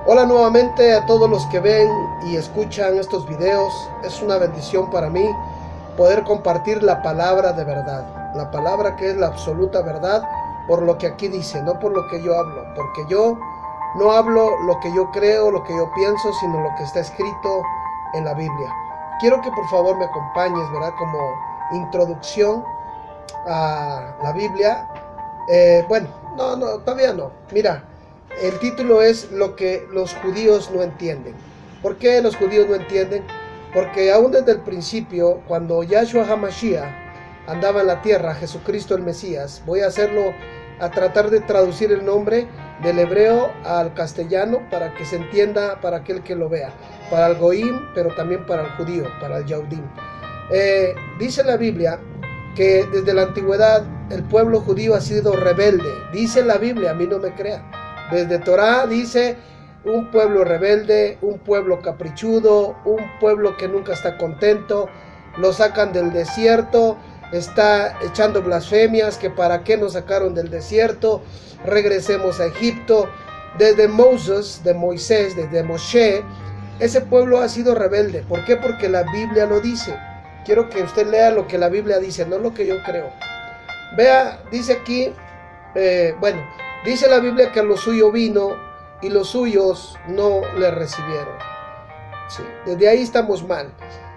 Hola nuevamente a todos los que ven y escuchan estos videos. Es una bendición para mí poder compartir la palabra de verdad, la palabra que es la absoluta verdad, por lo que aquí dice, no por lo que yo hablo, porque yo no hablo lo que yo creo, lo que yo pienso, sino lo que está escrito en la Biblia. Quiero que por favor me acompañes, ¿verdad? Como introducción a la Biblia. Todavía no. Mira, el título es lo que los judíos no entienden. ¿Por qué los judíos no entienden? Porque aún desde el principio, cuando Yahshua HaMashiach andaba en la tierra, Jesucristo el Mesías, voy a tratar de traducir el nombre del hebreo al castellano para que se entienda para aquel que lo vea, para el goim, pero también para el judío, para el yahudim. Dice la Biblia que desde la antigüedad el pueblo judío ha sido rebelde. Dice la Biblia, a mí no me crea. Desde Torah dice un pueblo rebelde, un pueblo caprichudo, un pueblo que nunca está contento. Lo sacan del desierto, está echando blasfemias, que para qué nos sacaron del desierto, regresemos a Egipto. Desde Moisés, desde Moshe, ese pueblo ha sido rebelde. ¿Por qué? Porque la Biblia lo dice. Quiero que usted lea lo que la Biblia dice, no lo que yo creo. Vea, dice aquí, dice la Biblia que a lo suyo vino y los suyos no le recibieron. Sí, desde ahí estamos mal.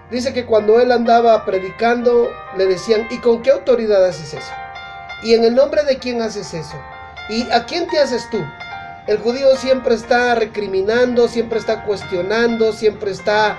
Dice que cuando él andaba predicando, le decían, ¿y con qué autoridad haces eso? ¿Y en el nombre de quién haces eso? ¿Y a quién te haces tú? El judío siempre está recriminando, siempre está cuestionando, siempre está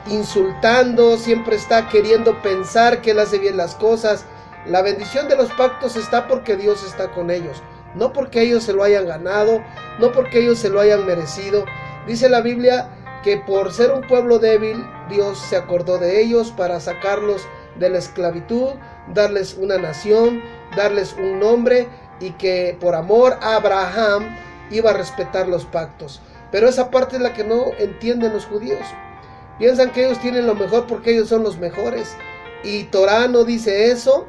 insultando, siempre está queriendo pensar que él hace bien las cosas. La bendición de los pactos está porque Dios está con ellos, no porque ellos se lo hayan ganado, no porque ellos se lo hayan merecido. Dice la Biblia que por ser un pueblo débil, Dios se acordó de ellos para sacarlos de la esclavitud, darles una nación, darles un nombre, y que por amor a Abraham iba a respetar los pactos. Pero esa parte es la que no entienden los judíos. Piensan que ellos tienen lo mejor porque ellos son los mejores. Y Torah no dice eso,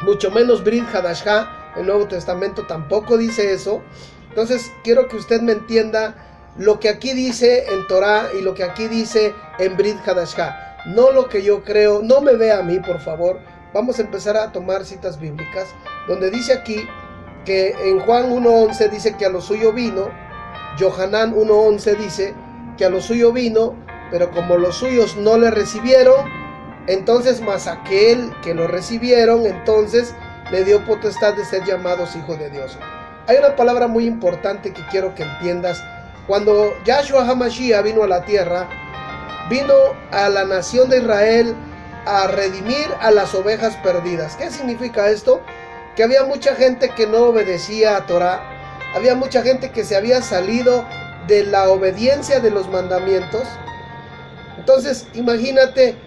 mucho menos Brit Hadashah, el Nuevo Testamento tampoco dice eso. Entonces quiero que usted me entienda lo que aquí dice en Torah y lo que aquí dice en Brit Hadashah. No lo que yo creo, no me vea a mí, por favor. Vamos a empezar a tomar citas bíblicas, donde dice aquí que en Juan 1:11 dice que a lo suyo vino. Yohanan 1:11 dice que a lo suyo vino, pero como los suyos no le recibieron, entonces más aquel que lo recibieron, entonces le dio potestad de ser llamados hijos de Dios. Hay una palabra muy importante que quiero que entiendas. Cuando Yahshua HaMashiach vino a la tierra, vino a la nación de Israel a redimir a las ovejas perdidas. ¿Qué significa esto? Que había mucha gente que no obedecía a Torah, había mucha gente que se había salido de la obediencia de los mandamientos. Entonces imagínate,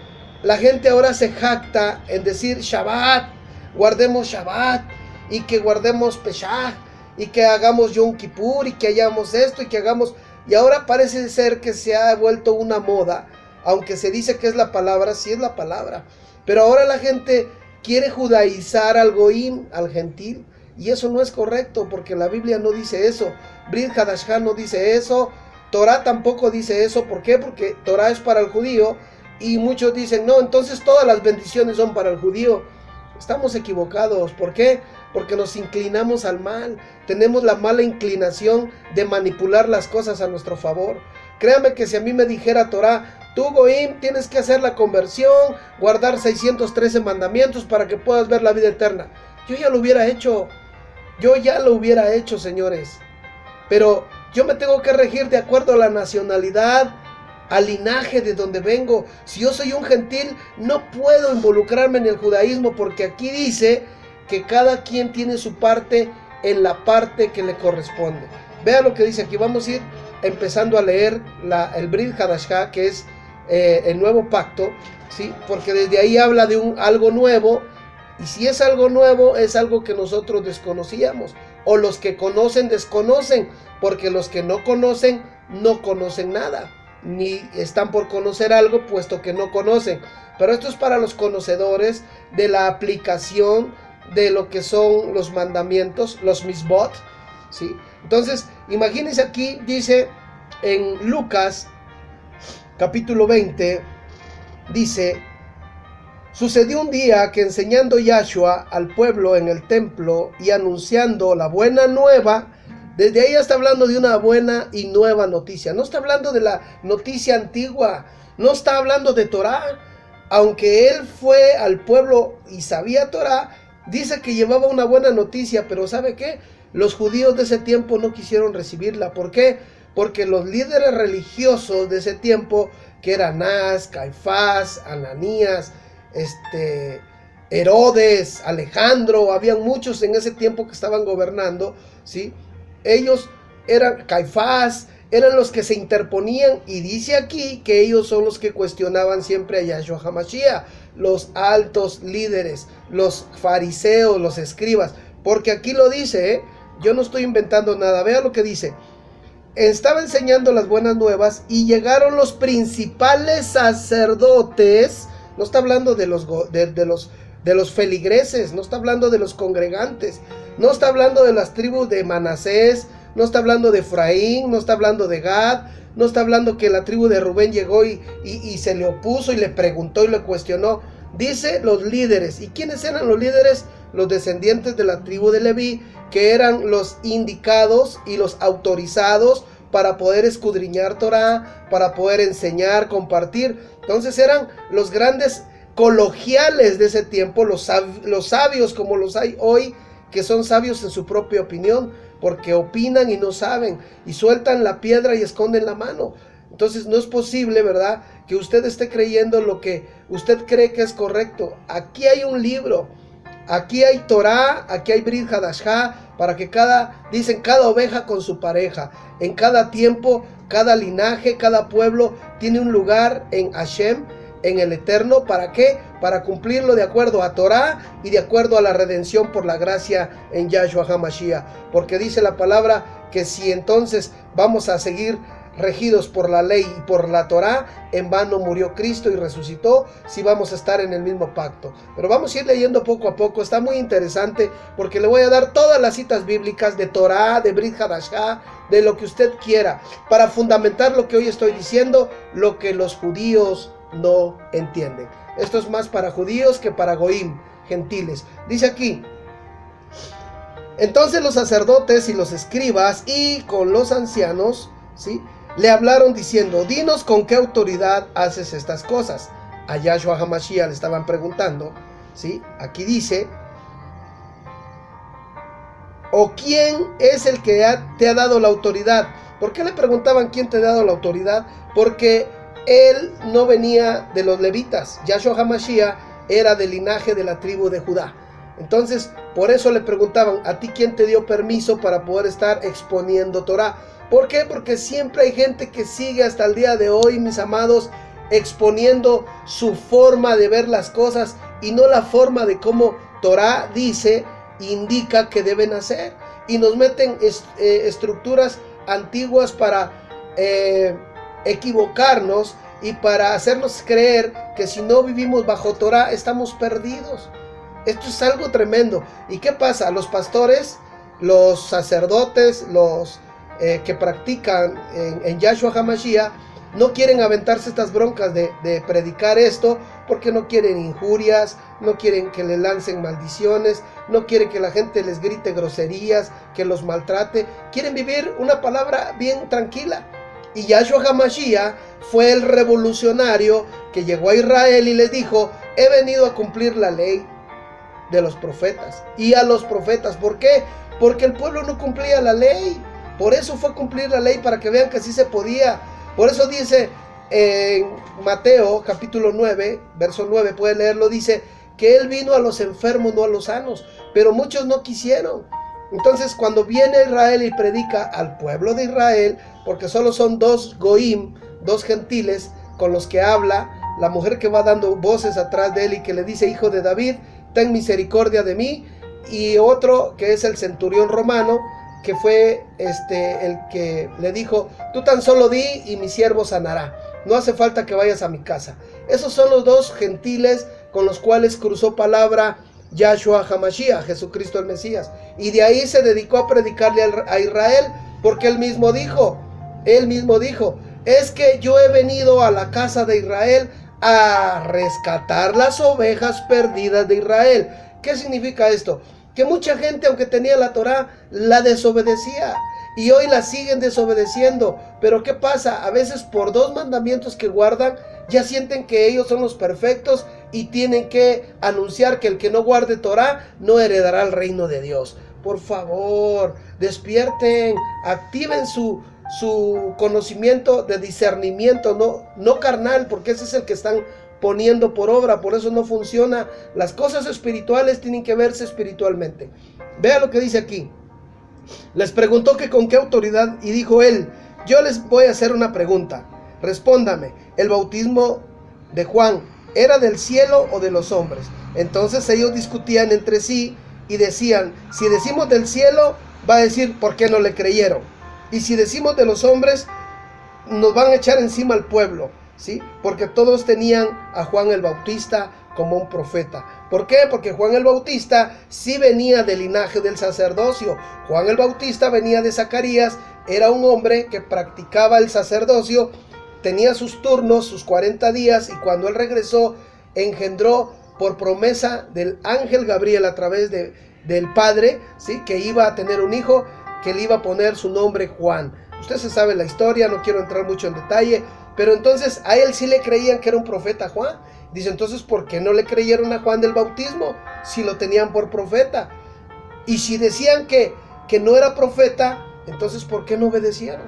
la gente ahora se jacta en decir Shabbat, guardemos Shabbat, y que guardemos Pesach, y que hagamos Yom Kippur, y que hagamos esto, y que hagamos... Y ahora parece ser que se ha vuelto una moda, aunque se dice que es la palabra, sí es la palabra. Pero ahora la gente quiere judaizar al goim, al gentil, y eso no es correcto, porque la Biblia no dice eso. Brit Hadashah no dice eso, Torah tampoco dice eso. ¿Por qué? Porque Torah es para el judío, y muchos dicen, no, entonces todas las bendiciones son para el judío. Estamos equivocados. ¿Por qué? Porque nos inclinamos al mal. Tenemos la mala inclinación de manipular las cosas a nuestro favor. Créame que si a mí me dijera Torah, tú goim tienes que hacer la conversión, guardar 613 mandamientos para que puedas ver la vida eterna, yo ya lo hubiera hecho. Yo ya lo hubiera hecho, señores. Pero yo me tengo que regir de acuerdo a la nacionalidad, al linaje de donde vengo. Si yo soy un gentil, no puedo involucrarme en el judaísmo, porque aquí dice que cada quien tiene su parte en la parte que le corresponde. Vea lo que dice aquí. Vamos a ir empezando a leer el Brit Hadashah, que es el nuevo pacto, ¿sí? Porque desde ahí habla de algo nuevo, y si es algo nuevo, es algo que nosotros desconocíamos, o los que conocen desconocen, porque los que no conocen no conocen nada, ni están por conocer algo, puesto que no conocen. Pero esto es para los conocedores de la aplicación de lo que son los mandamientos, los misbot, ¿sí? Entonces, imagínense aquí, dice en Lucas capítulo 20 dice: sucedió un día que enseñando Yahshua al pueblo en el templo y anunciando la buena nueva. Desde ahí está hablando de una buena y nueva noticia. No está hablando de la noticia antigua. No está hablando de Torah. Aunque él fue al pueblo y sabía Torah, dice que llevaba una buena noticia. Pero ¿sabe qué? Los judíos de ese tiempo no quisieron recibirla. ¿Por qué? Porque los líderes religiosos de ese tiempo, que eran Anás, Caifás, Ananías, Herodes, Alejandro, habían muchos en ese tiempo que estaban gobernando, ¿sí? Ellos eran Caifás, eran los que se interponían, y dice aquí que ellos son los que cuestionaban siempre a Yahshua HaMashiach, los altos líderes, los fariseos, los escribas, porque aquí lo dice, yo no estoy inventando nada. Vea lo que dice: estaba enseñando las buenas nuevas y llegaron los principales sacerdotes. No está hablando de los feligreses, no está hablando de los congregantes, no está hablando de las tribus de Manasés, no está hablando de Efraín, no está hablando de Gad, no está hablando que la tribu de Rubén llegó y se le opuso y le preguntó y le cuestionó. Dice los líderes. ¿Y quiénes eran los líderes? Los descendientes de la tribu de Leví, que eran los indicados y los autorizados para poder escudriñar Torah, para poder enseñar, compartir. Entonces eran los grandes coloquiales de ese tiempo, los sabios como los hay hoy, que son sabios en su propia opinión, porque opinan y no saben, y sueltan la piedra y esconden la mano. Entonces no es posible, ¿verdad?, que usted esté creyendo lo que usted cree que es correcto. Aquí hay un libro, aquí hay Torah, aquí hay Brit Hadashah, para que cada oveja con su pareja. En cada tiempo, cada linaje, cada pueblo tiene un lugar en Hashem, en el Eterno. ¿Para qué? Para cumplirlo de acuerdo a Torah y de acuerdo a la redención por la gracia en Yahshua HaMashiach. Porque dice la palabra que si entonces vamos a seguir regidos por la ley y por la Torah, en vano murió Cristo y resucitó, si vamos a estar en el mismo pacto. Pero vamos a ir leyendo poco a poco. Está muy interesante porque le voy a dar todas las citas bíblicas de Torah, de Brit Hadashah, de lo que usted quiera, para fundamentar lo que hoy estoy diciendo, lo que los judíos no entienden. Esto es más para judíos que para goim, gentiles. Dice aquí: entonces los sacerdotes y los escribas y con los ancianos, ¿sí?, le hablaron diciendo: dinos con qué autoridad haces estas cosas. A Yahshua HaMashiach le estaban preguntando, ¿sí? Aquí dice: ¿o quién es el que te ha dado la autoridad? ¿Por qué le preguntaban quién te ha dado la autoridad? Porque él no venía de los levitas. Yahshua HaMashiach era del linaje de la tribu de Judá. Entonces, por eso le preguntaban: ¿a ti quién te dio permiso para poder estar exponiendo Torah? ¿Por qué? Porque siempre hay gente que sigue hasta el día de hoy, mis amados, exponiendo su forma de ver las cosas y no la forma de cómo Torah dice, indica que deben hacer. Y nos meten estructuras antiguas para equivocarnos y para hacernos creer que si no vivimos bajo Torah estamos perdidos. Esto es algo tremendo. ¿Y qué pasa? Los pastores, los sacerdotes, los que practican en Yahshua HaMashiach no quieren aventarse estas broncas de predicar esto, porque no quieren injurias, no quieren que le lancen maldiciones, no quieren que la gente les grite groserías, que los maltrate. Quieren vivir una palabra bien tranquila. Y Yahshua HaMashiach fue el revolucionario que llegó a Israel y les dijo: he venido a cumplir la ley de los profetas y a los profetas. ¿Por qué? Porque el pueblo no cumplía la ley. Por eso fue a cumplir la ley, para que vean que sí se podía. Por eso dice en Mateo capítulo 9, verso 9, puede leerlo, dice que él vino a los enfermos, no a los sanos, pero muchos no quisieron. Entonces cuando viene Israel y predica al pueblo de Israel, porque solo son dos goim, dos gentiles con los que habla, la mujer que va dando voces atrás de él y que le dice: hijo de David, ten misericordia de mí, y otro que es el centurión romano, que fue el que le dijo: tú tan solo di y mi siervo sanará, no hace falta que vayas a mi casa. Esos son los dos gentiles con los cuales cruzó palabra Yahshua HaMashiach, Jesucristo el Mesías, y de ahí se dedicó a predicarle a Israel, porque él mismo dijo Él mismo dijo, es que yo he venido a la casa de Israel a rescatar las ovejas perdidas de Israel. ¿Qué significa esto? Que mucha gente, aunque tenía la Torá, la desobedecía. Y hoy la siguen desobedeciendo. Pero ¿qué pasa? A veces por 2 mandamientos que guardan, ya sienten que ellos son los perfectos y tienen que anunciar que el que no guarde Torá no heredará el reino de Dios. Por favor, despierten, activen su conocimiento de discernimiento, no carnal, porque ese es el que están poniendo por obra. Por eso no funciona. Las cosas espirituales tienen que verse espiritualmente. Vea lo que dice aquí. Les preguntó que con qué autoridad, y dijo él, yo les voy a hacer una pregunta, respóndame, ¿el bautismo de Juan era del cielo o de los hombres? Entonces ellos discutían entre sí y decían, si decimos del cielo, va a decir, ¿por qué no le creyeron? Y si decimos de los hombres, nos van a echar encima al pueblo, ¿sí? Porque todos tenían a Juan el Bautista como un profeta. ¿Por qué? Porque Juan el Bautista sí venía del linaje del sacerdocio. Juan el Bautista venía de Zacarías, era un hombre que practicaba el sacerdocio, tenía sus turnos, sus 40 días, y cuando él regresó, engendró por promesa del ángel Gabriel a través del Padre, ¿sí? Que iba a tener un hijo, que le iba a poner su nombre Juan. Usted se sabe la historia, no quiero entrar mucho en detalle, pero entonces a él sí le creían que era un profeta Juan. Dice, entonces, ¿por qué no le creyeron a Juan del Bautismo si lo tenían por profeta? Y si decían que no era profeta, entonces, ¿por qué no obedecieron?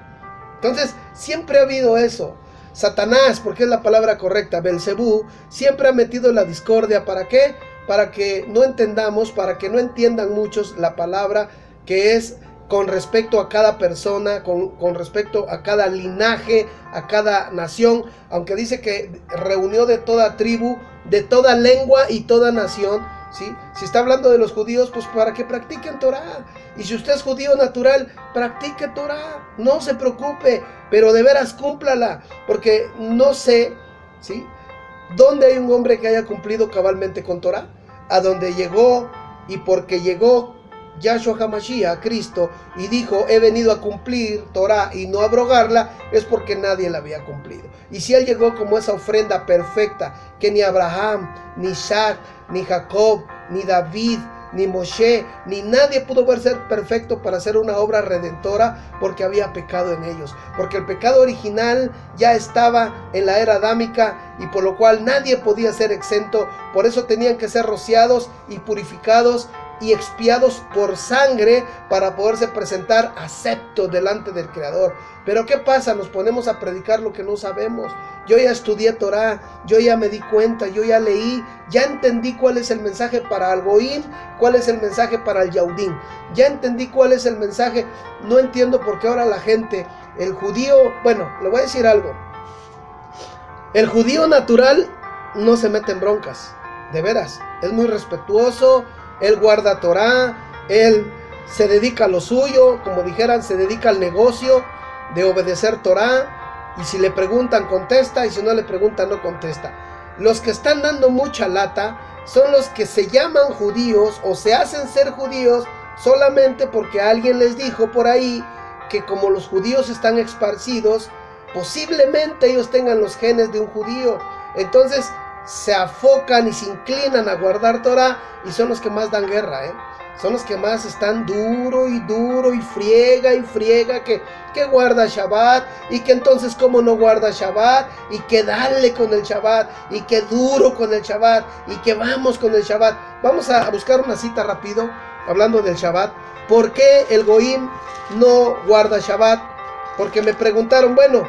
Entonces, siempre ha habido eso. Satanás, porque es la palabra correcta, Belcebú, siempre ha metido la discordia. ¿Para qué? Para que no entendamos, para que no entiendan muchos la palabra que es con respecto a cada persona, con respecto a cada linaje, a cada nación, aunque dice que reunió de toda tribu, de toda lengua y toda nación, ¿sí? Si está hablando de los judíos, pues para que practiquen Torah. Y si usted es judío natural, practique Torah, no se preocupe, pero de veras cúmplala, porque no sé, ¿sí? ¿Dónde hay un hombre que haya cumplido cabalmente con Torah? A donde llegó, y porque llegó Yahshua HaMashiach, Cristo, y dijo, he venido a cumplir Torah y no a abrogarla, es porque nadie la había cumplido. Y si él llegó como esa ofrenda perfecta, que ni Abraham, ni Isaac, ni Jacob, ni David, ni Moshe, ni nadie pudo ser perfecto para hacer una obra redentora, porque había pecado en ellos, porque el pecado original ya estaba en la era adámica, y por lo cual nadie podía ser exento. Por eso tenían que ser rociados y purificados y expiados por sangre para poderse presentar aceptos delante del Creador. Pero ¿qué pasa? Nos ponemos a predicar lo que no sabemos. Yo ya estudié Torah, yo ya me di cuenta, yo ya leí, ya entendí cuál es el mensaje para el Goín, cuál es el mensaje para el Yaudín, ya entendí cuál es el mensaje. No entiendo por qué ahora la gente, el judío, bueno, le voy a decir algo, el judío natural no se mete en broncas, de veras, es muy respetuoso. Él guarda Torah, él se dedica a lo suyo, como dijeran, se dedica al negocio de obedecer Torah, y si le preguntan contesta, y si no le preguntan no contesta. Los que están dando mucha lata son los que se llaman judíos o se hacen ser judíos solamente porque alguien les dijo por ahí que como los judíos están esparcidos, posiblemente ellos tengan los genes de un judío. Entonces se afocan y se inclinan a guardar Torah, y son los que más dan guerra, son los que más están duro y friega que guarda Shabbat, y que entonces como no guarda Shabbat, y que dale con el Shabbat, y que duro con el Shabbat, y que vamos con el Shabbat. Vamos a buscar una cita rápido, hablando del Shabbat. ¿Por qué el Goim no guarda Shabbat? Porque me preguntaron, bueno,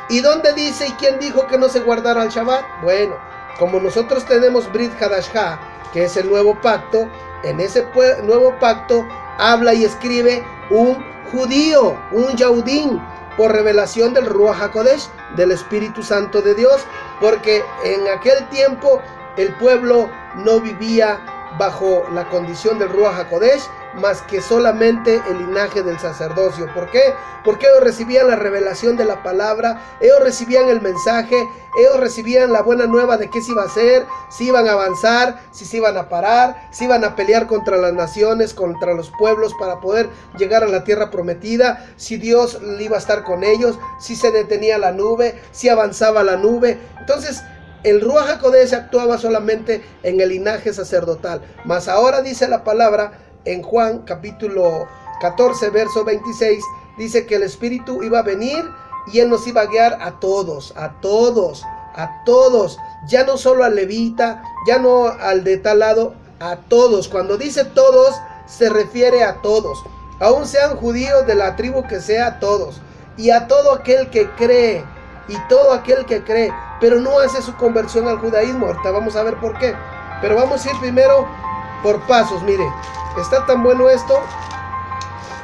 ¿y dónde dice y quién dijo que no se guardara el Shabbat? Bueno, como nosotros tenemos Brit Hadashah, que es el nuevo pacto, en ese nuevo pacto habla y escribe un judío, un Yaudín, por revelación del Ruach HaKodesh, del Espíritu Santo de Dios, porque en aquel tiempo el pueblo no vivía bajo la condición del Ruach HaKodesh, más que solamente el linaje del sacerdocio. ¿Por qué? Porque ellos recibían la revelación de la palabra, ellos recibían el mensaje, ellos recibían la buena nueva de qué se iba a hacer, si iban a avanzar, si se iban a parar, si iban a pelear contra las naciones, contra los pueblos para poder llegar a la tierra prometida, si Dios iba a estar con ellos, si se detenía la nube, si avanzaba la nube. Entonces, el Ruach HaKodesh actuaba solamente en el linaje sacerdotal. Mas ahora dice la palabra en Juan capítulo 14, verso 26, dice que el Espíritu iba a venir y Él nos iba a guiar a todos, a todos, a todos. Ya no solo al levita, ya no al de tal lado, a todos. Cuando dice todos, se refiere a todos. Aún sean judíos de la tribu que sea, a todos. Y a todo aquel que cree, y todo aquel que cree, pero no hace su conversión al judaísmo. Ahorita vamos a ver por qué. Pero vamos a ir primero por pasos. Mire, está tan bueno esto.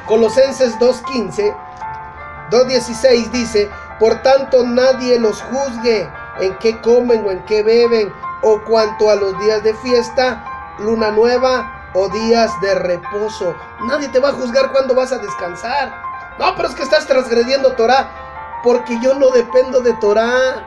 Colosenses 2:15, 2:16 dice: por tanto nadie los juzgue en qué comen o en qué beben, o cuanto a los días de fiesta, luna nueva o días de reposo. Nadie te va a juzgar cuando vas a descansar. No, pero es que estás transgrediendo Torah. Porque yo no dependo de Torah.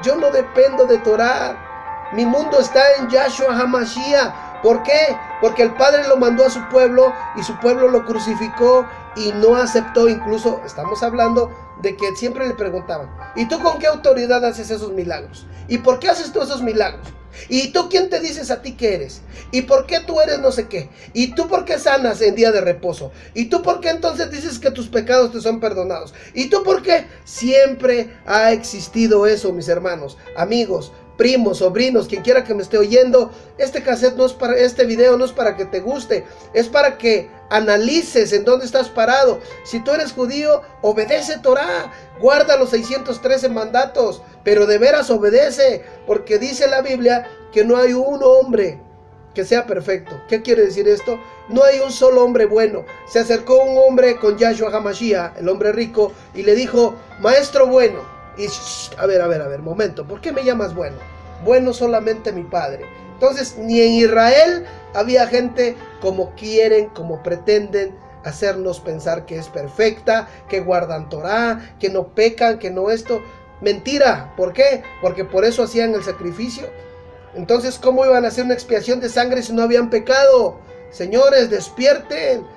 Yo no dependo de Torah. Mi mundo está en Yahshua HaMashiach. ¿Por qué? Porque el Padre lo mandó a su pueblo y su pueblo lo crucificó y no aceptó. Incluso estamos hablando de que siempre le preguntaban: ¿y tú con qué autoridad haces esos milagros? ¿Y por qué haces tú esos milagros? ¿Y tú quién te dices a ti que eres? ¿Y por qué tú eres no sé qué? ¿Y tú por qué sanas en día de reposo? ¿Y tú por qué entonces dices que tus pecados te son perdonados? ¿Y tú por qué? Siempre ha existido eso, mis hermanos, amigos, primos, sobrinos, quien quiera que me esté oyendo. Este cassette no es para, este video no es para que te guste, es para que analices en dónde estás parado. Si tú eres judío, obedece Torah, guarda los 613 mandatos, pero de veras obedece, porque dice la Biblia que no hay un hombre que sea perfecto. ¿Qué quiere decir esto? No hay un solo hombre bueno. Se acercó un hombre con Yahshua HaMashiach, el hombre rico, y le dijo: maestro bueno. Y a ver, momento, ¿por qué me llamas bueno? Bueno solamente mi Padre. Entonces, ni en Israel había gente como quieren, como pretenden hacernos pensar que es perfecta, que guardan Torah, que no pecan, que no esto. Mentira. ¿Por qué? Porque por eso hacían el sacrificio. Entonces, ¿cómo iban a hacer una expiación de sangre si no habían pecado? Señores, despierten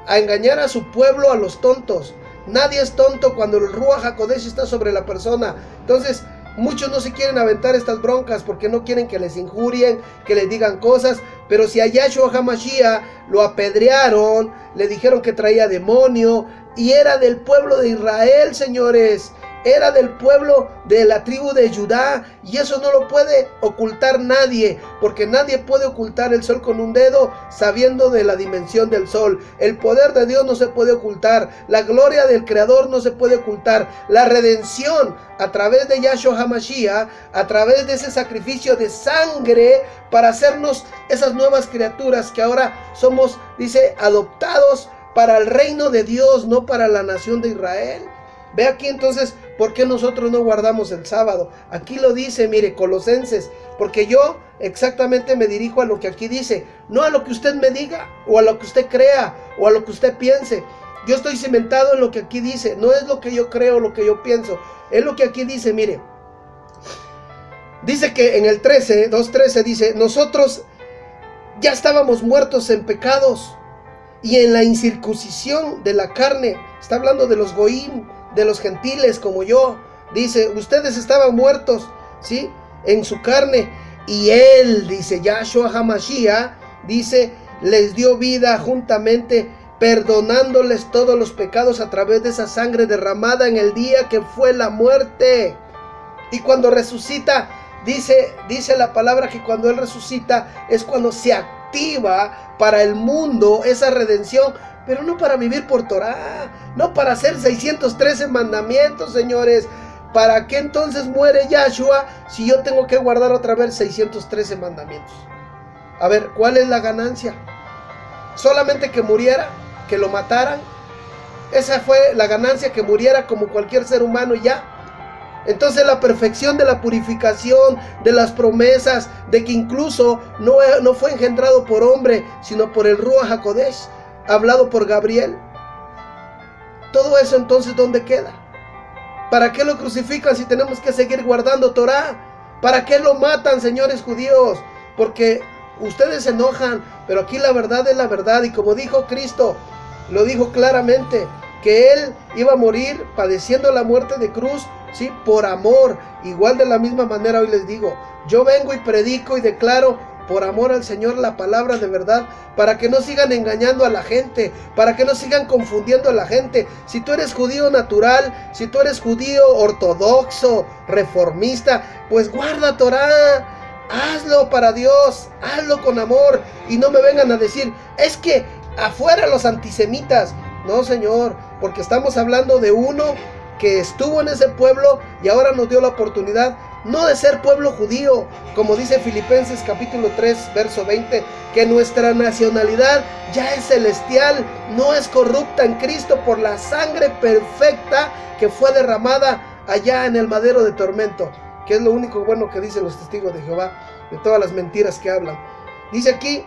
a engañar a su pueblo, a los tontos. Nadie es tonto cuando el Ruach HaKodesh está sobre la persona. Entonces, muchos no se quieren aventar estas broncas porque no quieren que les injurien, que les digan cosas. Pero si a Yahshua HaMashiach lo apedrearon, le dijeron que traía demonio, y era del pueblo de Israel, señores. Era del pueblo de la tribu de Judá, y eso no lo puede ocultar nadie, porque nadie puede ocultar el sol con un dedo sabiendo de la dimensión del sol. El poder de Dios no se puede ocultar, la gloria del Creador no se puede ocultar, la redención a través de Yahshua HaMashiach, a través de ese sacrificio de sangre para hacernos esas nuevas criaturas que ahora somos, dice, adoptados para el reino de Dios, no para la nación de Israel. Ve aquí entonces, ¿por qué nosotros no guardamos el sábado? Aquí lo dice, mire, Colosenses, porque yo exactamente me dirijo a lo que aquí dice, no a lo que usted me diga, o a lo que usted crea, o a lo que usted piense. Yo estoy cimentado en lo que aquí dice, no es lo que yo creo, lo que yo pienso, es lo que aquí dice, mire. Dice que en el 2:13 dice: nosotros ya estábamos muertos en pecados y en la incircuncisión de la carne. Está hablando de los goim, de los gentiles como yo. Dice, ustedes estaban muertos, ¿sí?, en su carne, y él, dice Yahshua HaMashiach, dice, les dio vida juntamente, perdonándoles todos los pecados a través de esa sangre derramada en el día que fue la muerte. Y cuando resucita, dice la palabra que cuando él resucita es cuando se activa para el mundo esa redención, pero no para vivir por Torah, no para hacer 613 mandamientos, señores. ¿Para qué entonces muere Yahshua si yo tengo que guardar otra vez 613 mandamientos? A ver, ¿cuál es la ganancia? ¿Solamente que muriera? ¿Que lo mataran? Esa fue la ganancia, que muriera como cualquier ser humano y ya. Entonces la perfección de la purificación, de las promesas, de que incluso no fue engendrado por hombre, sino por el Ruach HaKodesh, hablado por Gabriel. Todo eso entonces, ¿dónde queda? ¿Para qué lo crucifican si tenemos que seguir guardando Torah? ¿Para qué lo matan, señores judíos? Porque ustedes se enojan, pero aquí la verdad es la verdad. Y como dijo Cristo, lo dijo claramente, que Él iba a morir padeciendo la muerte de cruz, ¿sí? Por amor. Igual de la misma manera hoy les digo, yo vengo y predico y declaro por amor al Señor la palabra de verdad, para que no sigan engañando a la gente, para que no sigan confundiendo a la gente. Si tú eres judío natural, si tú eres judío ortodoxo, reformista, pues guarda Torah, hazlo para Dios, hazlo con amor, y no me vengan a decir, es que afuera los antisemitas. No, Señor, porque estamos hablando de uno que estuvo en ese pueblo y ahora nos dio la oportunidad no de ser pueblo judío, como dice Filipenses capítulo 3 verso 20, que nuestra nacionalidad ya es celestial, no es corrupta en Cristo por la sangre perfecta que fue derramada allá en el madero de tormento, que es lo único bueno que dicen los testigos de Jehová, de todas las mentiras que hablan. Dice aquí,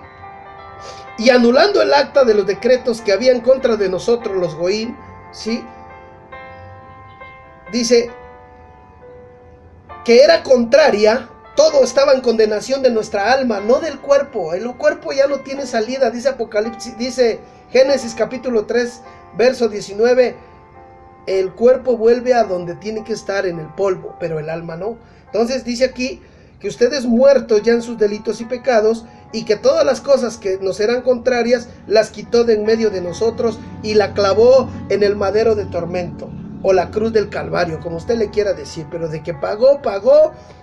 y anulando el acta de los decretos que había en contra de nosotros los goín, ¿sí? Dice que era contraria, todo estaba en condenación de nuestra alma, no del cuerpo. El cuerpo ya no tiene salida, dice Apocalipsis, dice Génesis capítulo 3, verso 19, el cuerpo vuelve a donde tiene que estar, en el polvo, pero el alma no. Entonces dice aquí que ustedes muertos ya en sus delitos y pecados, y que todas las cosas que nos eran contrarias, las quitó de en medio de nosotros, y la clavó en el madero de tormento, o la cruz del Calvario, como usted le quiera decir, pero de que pagó,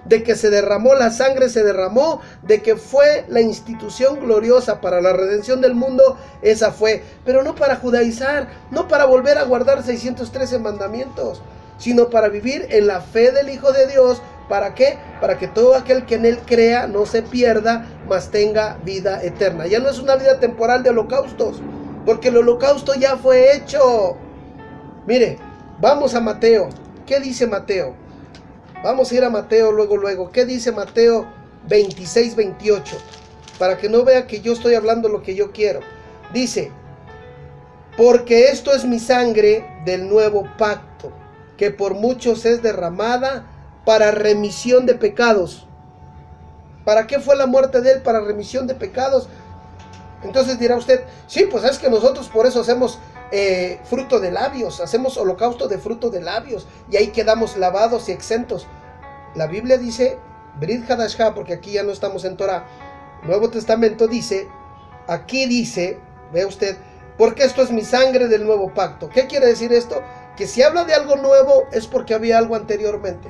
de que se derramó la sangre, se derramó, de que fue la institución gloriosa para la redención del mundo, esa fue, pero no para judaizar, no para volver a guardar 613 mandamientos, sino para vivir en la fe del Hijo de Dios. ¿Para qué? Para que todo aquel que en Él crea no se pierda, mas tenga vida eterna. Ya no es una vida temporal de holocaustos, porque el holocausto ya fue hecho. Mire, vamos a Mateo. ¿Qué dice Mateo? Vamos a ir a Mateo luego. ¿Qué dice Mateo 26, 28? Para que no vea que yo estoy hablando lo que yo quiero. Dice, porque esto es mi sangre del nuevo pacto, que por muchos es derramada para remisión de pecados. ¿Para qué fue la muerte de Él? Para remisión de pecados. Entonces dirá usted, sí, pues es que nosotros por eso hacemos fruto de labios, hacemos holocausto de fruto de labios, y ahí quedamos lavados y exentos. La Biblia dice, Brit Hadashah, porque aquí ya no estamos en Torah, Nuevo Testamento dice, aquí dice, ve usted, porque esto es mi sangre del nuevo pacto. ¿Qué quiere decir esto? Que si habla de algo nuevo es porque había algo anteriormente.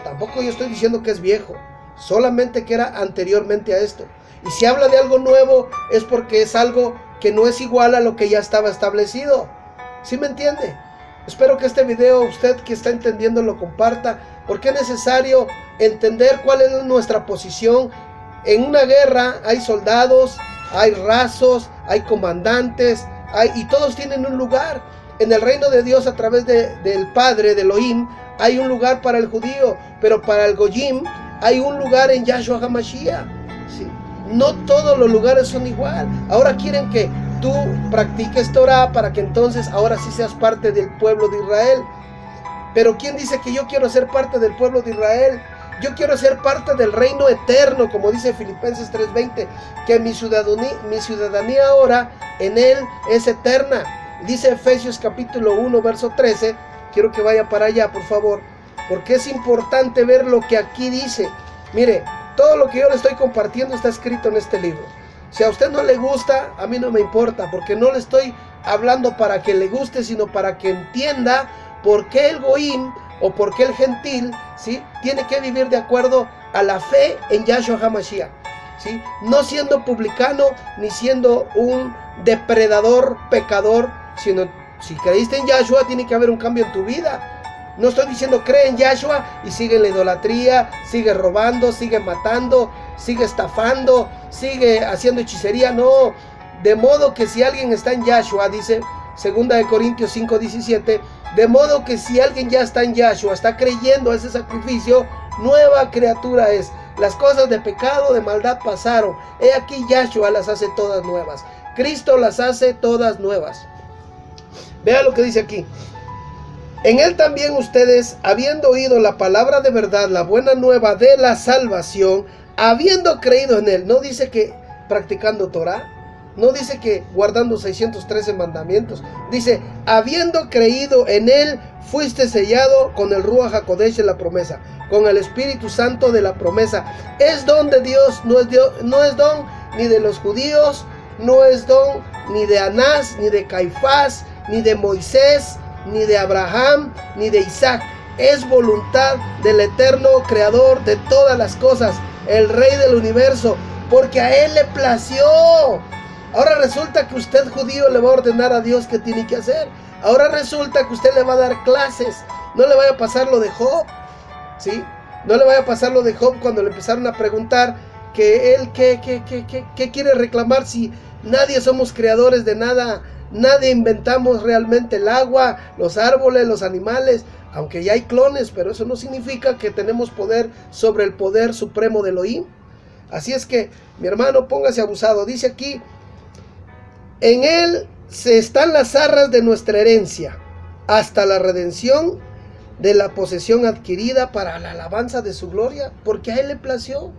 Tampoco yo estoy diciendo que es viejo, solamente que era anteriormente a esto. Y si habla de algo nuevo es porque es algo que no es igual a lo que ya estaba establecido. ¿Sí me entiende? Espero que este video, usted que está entendiendo, lo comparta, porque es necesario entender cuál es nuestra posición. En una guerra hay soldados, hay rasos, hay comandantes, y todos tienen un lugar. En el reino de Dios, a través del Padre, de Elohim, hay un lugar para el judío, pero para el Goyim hay un lugar en Yahshua HaMashiach. ¿Sí? No todos los lugares son igual. Ahora quieren que tú practiques Torah para que entonces ahora sí seas parte del pueblo de Israel. Pero ¿quién dice que yo quiero ser parte del pueblo de Israel? Yo quiero ser parte del reino eterno, como dice Filipenses 3:20, que mi ciudadanía ahora en Él es eterna. Dice Efesios capítulo 1, verso 13, quiero que vaya para allá, por favor, porque es importante ver lo que aquí dice. Mire, todo lo que yo le estoy compartiendo está escrito en este libro. Si a usted no le gusta, a mí no me importa, porque no le estoy hablando para que le guste, sino para que entienda por qué el Goín o por qué el gentil, ¿sí?, tiene que vivir de acuerdo a la fe en Yahshua HaMashiach, ¿sí?, no siendo publicano ni siendo un depredador, pecador, sino si creíste en Yahshua tiene que haber un cambio en tu vida. No estoy diciendo cree en Yahshua y sigue en la idolatría, sigue robando, sigue matando, sigue estafando, sigue haciendo hechicería. No, de modo que si alguien está en Yahshua, dice 2 Corintios 5:17, De modo que si alguien ya está en Yahshua, está creyendo a ese sacrificio, nueva criatura es. Las cosas de pecado, de maldad pasaron. He aquí Yahshua las hace todas nuevas. Cristo las hace todas nuevas. Vea lo que dice aquí. En él también ustedes, habiendo oído la palabra de verdad, la buena nueva de la salvación, habiendo creído en él. No dice que practicando Torah. No dice que guardando 613 mandamientos. Dice, habiendo creído en él, fuiste sellado con el Ruach HaKodesh de la promesa, con el Espíritu Santo de la promesa. Es don de Dios, no es don ni de los judíos, no es don ni de Anás, ni de Caifás, ni de Moisés, ni de Abraham, ni de Isaac. Es voluntad del eterno creador de todas las cosas, el Rey del universo, porque a él le plació. Ahora resulta que usted, judío, le va a ordenar a Dios qué tiene que hacer. Ahora resulta que usted le va a dar clases. No le vaya a pasar lo de Job, ¿sí? No le vaya a pasar lo de Job cuando le empezaron a preguntar que él qué quiere reclamar si nadie somos creadores de nada. Nadie inventamos realmente el agua, los árboles, los animales. Aunque ya hay clones, pero eso no significa que tenemos poder sobre el poder supremo de Elohim. Así es que, mi hermano, póngase abusado. Dice aquí, en él se están las arras de nuestra herencia, hasta la redención de la posesión adquirida para la alabanza de su gloria, porque a él le plació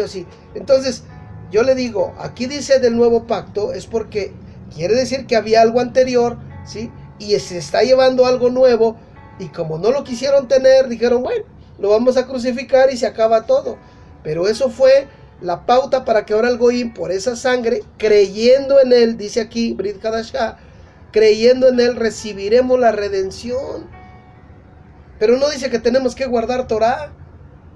así. Entonces, yo le digo, aquí dice del nuevo pacto, es porque quiere decir que había algo anterior, ¿sí? Y se está llevando algo nuevo, y como no lo quisieron tener, dijeron, bueno, lo vamos a crucificar y se acaba todo. Pero eso fue la pauta para que ahora el Goyim, por esa sangre, creyendo en él, dice aquí, Brit Hadashah, creyendo en él, recibiremos la redención. Pero no dice que tenemos que guardar Torah.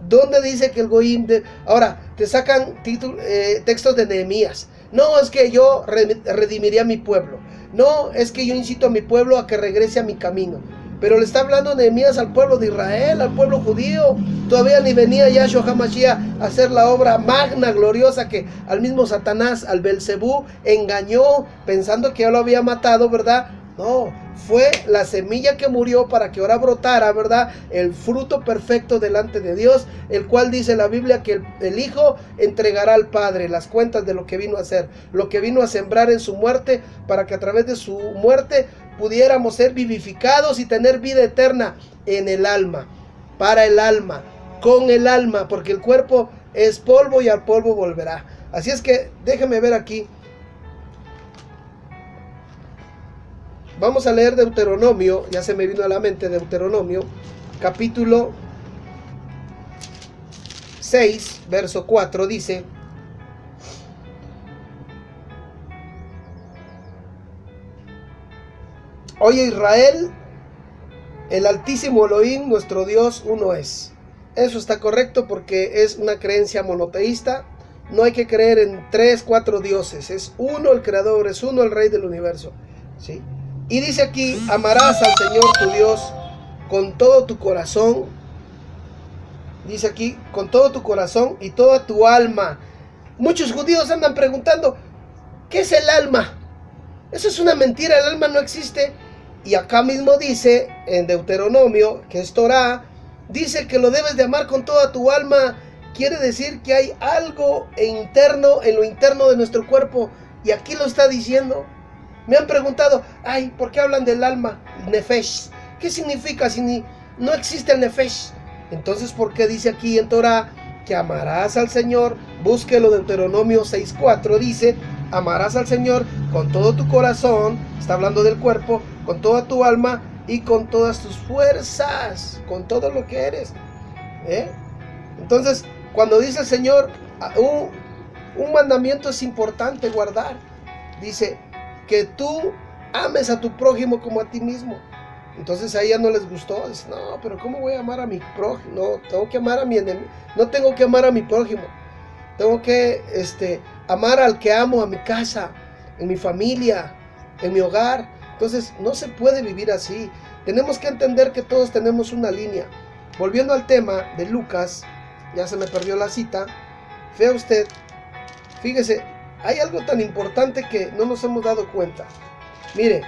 ¿Dónde dice que el Goyim? Ahora, te sacan textos de Nehemías. No, es que yo redimiría a mi pueblo. No, es que yo incito a mi pueblo a que regrese a mi camino. Pero le está hablando Nehemías al pueblo de Israel, al pueblo judío. Todavía ni venía Yahshua HaMashiach a hacer la obra magna, gloriosa, que al mismo Satanás, al Belcebú, engañó pensando que ya lo había matado, ¿verdad? No, fue la semilla que murió para que ahora brotara, ¿verdad? El fruto perfecto delante de Dios, el cual dice la Biblia que el Hijo entregará al Padre las cuentas de lo que vino a hacer, lo que vino a sembrar en su muerte, para que a través de su muerte pudiéramos ser vivificados y tener vida eterna en el alma, para el alma, con el alma, porque el cuerpo es polvo y al polvo volverá. Así es que déjeme ver aquí. Vamos a leer Deuteronomio, ya se me vino a la mente Deuteronomio, capítulo 6, verso 4, dice: Oye Israel, el Altísimo Elohim, nuestro Dios, uno es. Eso está correcto porque es una creencia monoteísta. No hay que creer en 3, 4 dioses. Es uno el creador, es uno el rey del universo, ¿sí? Y dice aquí, amarás al Señor tu Dios con todo tu corazón. Dice aquí, con todo tu corazón y toda tu alma. Muchos judíos andan preguntando, ¿qué es el alma? Eso es una mentira, el alma no existe. Y acá mismo dice, en Deuteronomio, que es Torah, dice que lo debes de amar con toda tu alma. Quiere decir que hay algo interno, en lo interno de nuestro cuerpo. Y aquí lo está diciendo. Me han preguntado, ay, ¿por qué hablan del alma? Nefesh. ¿Qué significa si no existe el Nefesh? Entonces, ¿por qué dice aquí en Torah que amarás al Señor? Búsquelo, Deuteronomio 6:4 dice, amarás al Señor con todo tu corazón, está hablando del cuerpo, con toda tu alma y con todas tus fuerzas, con todo lo que eres. Entonces, cuando dice el Señor, un mandamiento es importante guardar. Dice, que tú ames a tu prójimo como a ti mismo. Entonces a ella no les gustó. Dice, no, pero ¿cómo voy a amar a mi prójimo? No, tengo que amar a mi enemigo. No tengo que amar a mi prójimo. Tengo que amar al que amo, a mi casa, en mi familia, en mi hogar. Entonces no se puede vivir así. Tenemos que entender que todos tenemos una línea. Volviendo al tema de Lucas, ya se me perdió la cita. Vea usted, fíjese, hay algo tan importante que no nos hemos dado cuenta. Mire,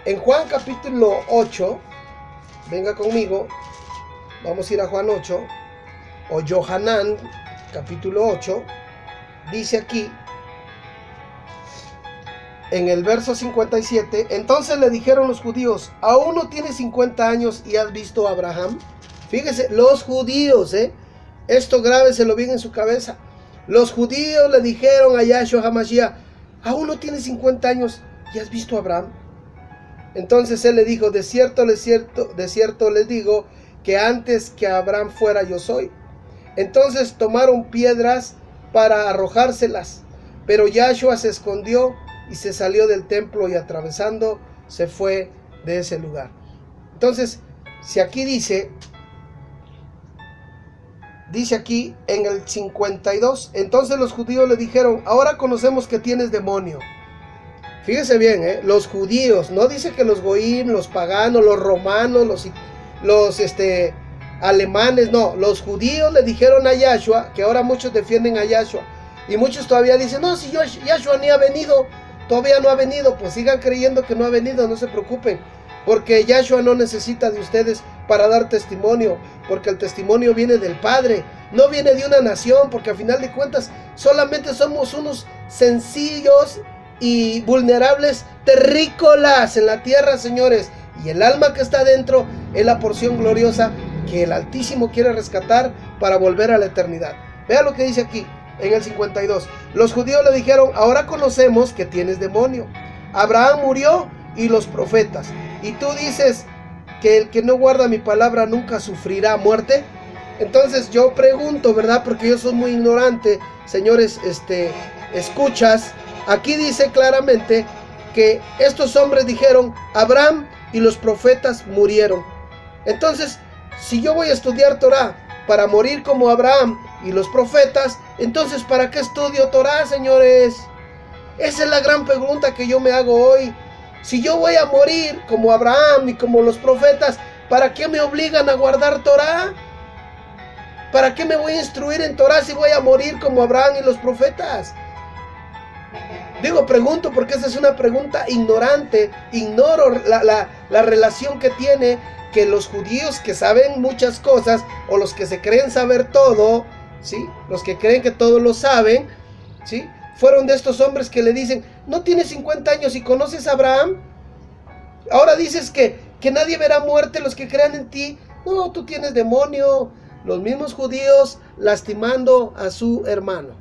En Juan capítulo 8, venga conmigo, vamos a ir a Juan 8, o Yohanan capítulo 8, dice aquí, en el verso 57, entonces le dijeron los judíos, ¿aún no tienes 50 años y has visto a Abraham? Fíjese, los judíos, esto grábeselo bien en su cabeza. Los judíos le dijeron a Yahshua HaMashiach, ¿aún no tienes 50 años y has visto a Abraham? Entonces él le dijo, de cierto les digo, que antes que Abraham fuera yo soy. Entonces tomaron piedras para arrojárselas, pero Yahshua se escondió y se salió del templo y atravesando se fue de ese lugar. Entonces, si aquí dice aquí en el 52, entonces los judíos le dijeron, ahora conocemos que tienes demonio. Fíjese bien, los judíos, no dice que los goim, los paganos, los romanos, los alemanes, no, los judíos le dijeron a Yahshua, que ahora muchos defienden a Yahshua, y muchos todavía dicen, no, si Yahshua ni ha venido, todavía no ha venido, pues sigan creyendo que no ha venido, no se preocupen, porque Yahshua no necesita de ustedes para dar testimonio, porque el testimonio viene del Padre, no viene de una nación, porque a final de cuentas solamente somos unos sencillos y vulnerables terrícolas en la tierra, señores, y el alma que está dentro es la porción gloriosa que el Altísimo quiere rescatar para volver a la eternidad. Vea lo que dice aquí en el 52. Los judíos le dijeron, ahora conocemos que tienes demonio. Abraham murió y los profetas, y tú dices que el que no guarda mi palabra nunca sufrirá muerte. Entonces yo pregunto, ¿verdad? Porque yo soy muy ignorante, señores, escuchas. Aquí dice claramente que estos hombres dijeron, Abraham y los profetas murieron. Entonces, si yo voy a estudiar Torah para morir como Abraham y los profetas, entonces ¿para qué estudio Torah, señores? Esa es la gran pregunta que yo me hago hoy. Si yo voy a morir como Abraham y como los profetas, ¿para qué me obligan a guardar Torah? ¿Para qué me voy a instruir en Torah si voy a morir como Abraham y los profetas? Digo, pregunto porque esa es una pregunta ignorante. Ignoro la relación que tiene que los judíos que saben muchas cosas, o los que se creen saber todo, ¿sí? Los que creen que todo lo saben, ¿sí? Fueron de estos hombres que le dicen, ¿no tienes 50 años y conoces a Abraham? Ahora dices que nadie verá muerte los que crean en ti. No, tú tienes demonio. Los mismos judíos lastimando a su hermano.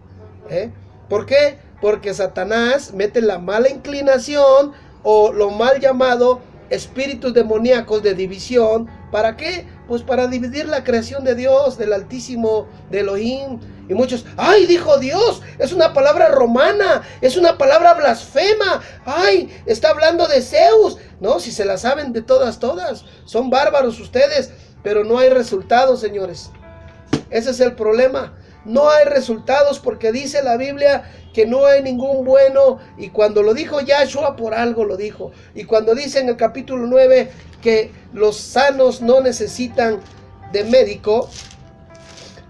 ¿Por qué? Porque Satanás mete la mala inclinación o lo mal llamado espíritus demoníacos de división. ¿Para qué? Pues para dividir la creación de Dios, del Altísimo, de Elohim. Y muchos, ¡ay, dijo Dios! Es una palabra romana, es una palabra blasfema. ¡Ay, está hablando de Zeus! No, si se la saben de todas, son bárbaros ustedes, pero no hay resultados, señores. Ese es el problema. No hay resultados porque dice la Biblia que no hay ningún bueno, y cuando lo dijo Yahshua por algo lo dijo. Y cuando dice en el capítulo 9 que los sanos no necesitan de médico,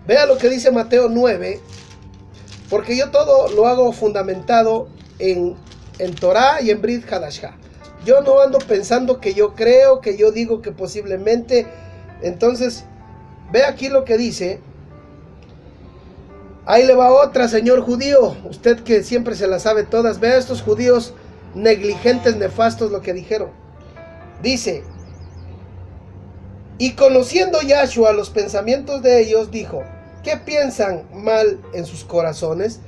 vea lo que dice Mateo 9, porque yo todo lo hago fundamentado en Torah y en Brit Hadashah. Yo no ando pensando que yo creo, que yo digo que posiblemente. Entonces, ve aquí lo que dice. Ahí le va otra, señor judío, usted que siempre se la sabe todas. Vea estos judíos negligentes, nefastos, lo que dijeron. Dice, y conociendo Yahshua los pensamientos de ellos, dijo, ¿qué piensan mal en sus corazones?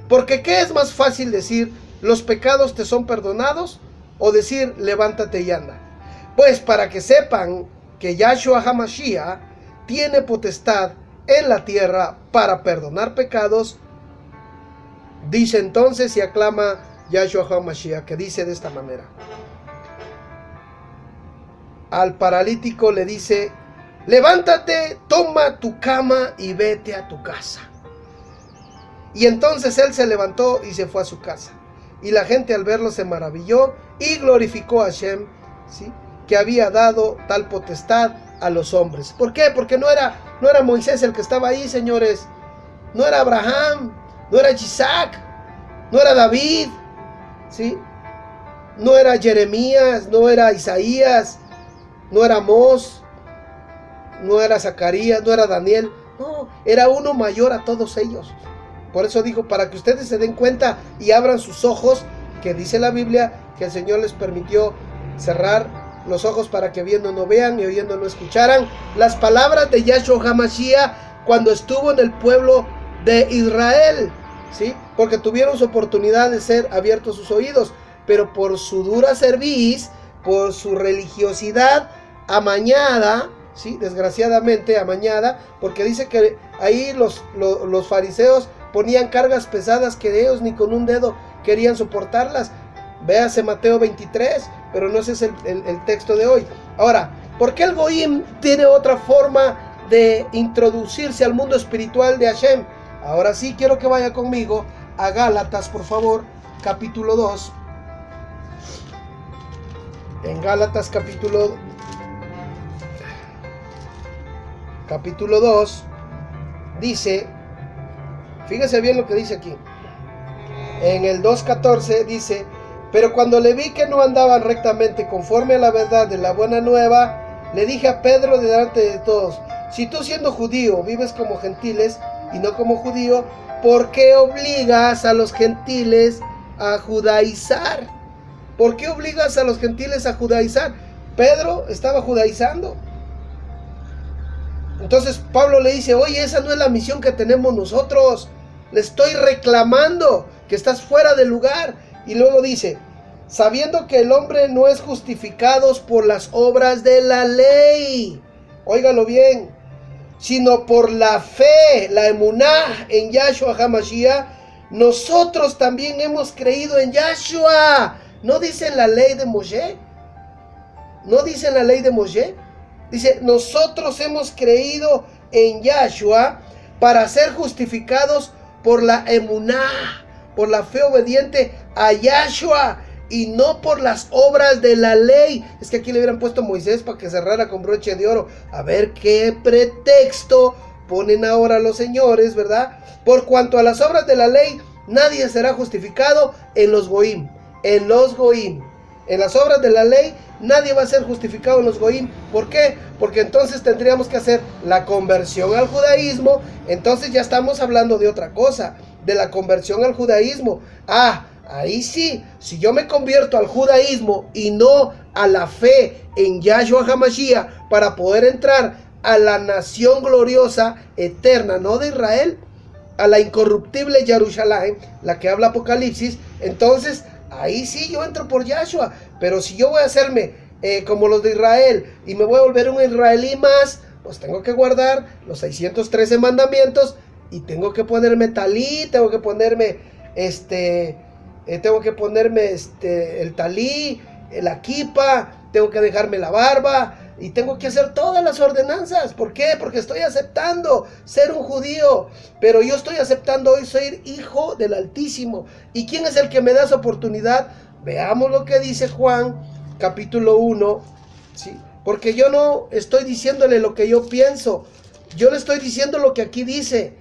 Porque ¿qué es más fácil decir, los pecados te son perdonados? O decir, levántate y anda. Pues para que sepan que Yahshua HaMashiach tiene potestad en la tierra para perdonar pecados, dice entonces y aclama Yahshua HaMashiach, que dice de esta manera. Al paralítico le dice, levántate, toma tu cama y vete a tu casa. Y entonces él se levantó y se fue a su casa. Y la gente al verlo se maravilló y glorificó a Hashem, ¿sí?, que había dado tal potestad a los hombres. ¿Por qué? Porque no era Moisés el que estaba ahí, señores. No era Abraham, no era Isaac, no era David, ¿sí? no era Jeremías, no era Isaías, no era Amós, no era Zacarías, no era Daniel. No, era uno mayor a todos ellos. Por eso dijo, para que ustedes se den cuenta y abran sus ojos, que dice la Biblia que el Señor les permitió cerrar los ojos para que viendo no vean y oyendo no escucharan las palabras de Yahshua HaMashiach cuando estuvo en el pueblo de Israel, ¿sí? Porque tuvieron su oportunidad de ser abiertos sus oídos, pero por su dura cerviz, por su religiosidad amañada, ¿sí? Desgraciadamente amañada, porque dice que ahí los fariseos ponían cargas pesadas que ellos ni con un dedo querían soportarlas. Véase Mateo 23, pero no ese es el texto de hoy. Ahora, ¿por qué el Goim tiene otra forma de introducirse al mundo espiritual de Hashem? Ahora sí quiero que vaya conmigo a Gálatas, por favor, capítulo 2. En Gálatas capítulo 2 dice, fíjese bien lo que dice aquí. En el 2:14 dice, pero cuando le vi que no andaban rectamente conforme a la verdad de la buena nueva, le dije a Pedro delante de todos, si tú siendo judío vives como gentiles y no como judío, ¿por qué obligas a los gentiles a judaizar? ¿Por qué obligas a los gentiles a judaizar? Pedro estaba judaizando. Entonces Pablo le dice, oye, esa no es la misión que tenemos nosotros. Le estoy reclamando que estás fuera de lugar. Y luego dice, sabiendo que el hombre no es justificado por las obras de la ley, óigalo bien, sino por la fe, la emuná en Yahshua HaMashiach, nosotros también hemos creído en Yahshua. ¿No dice la ley de Moshe? ¿No dice la ley de Moshe? Dice, nosotros hemos creído en Yahshua para ser justificados por la emuná, por la fe obediente a Yahshua y no por las obras de la ley. Es que aquí le hubieran puesto a Moisés para que cerrara con broche de oro. A ver qué pretexto ponen ahora los señores, ¿verdad? Por cuanto a las obras de la ley, nadie será justificado en los goim. En los goim. En las obras de la ley, nadie va a ser justificado en los goim. ¿Por qué? Porque entonces tendríamos que hacer la conversión al judaísmo. Entonces ya estamos hablando de otra cosa, de la conversión al judaísmo. Ah, ahí sí, si yo me convierto al judaísmo y no a la fe en Yahshua HaMashiach para poder entrar a la nación gloriosa, eterna, no de Israel, a la incorruptible Jerusalén, la que habla Apocalipsis, entonces ahí sí yo entro por Yahshua. Pero si yo voy a hacerme como los de Israel y me voy a volver un israelí más, pues tengo que guardar los 613 mandamientos y tengo que ponerme talí, tengo que ponerme el talí, la kipa, tengo que dejarme la barba y tengo que hacer todas las ordenanzas. ¿Por qué? Porque estoy aceptando ser un judío, pero yo estoy aceptando hoy ser hijo del Altísimo. ¿Y quién es el que me da esa oportunidad? Veamos lo que dice Juan capítulo 1, ¿sí? Porque yo no estoy diciéndole lo que yo pienso, yo le estoy diciendo lo que aquí dice,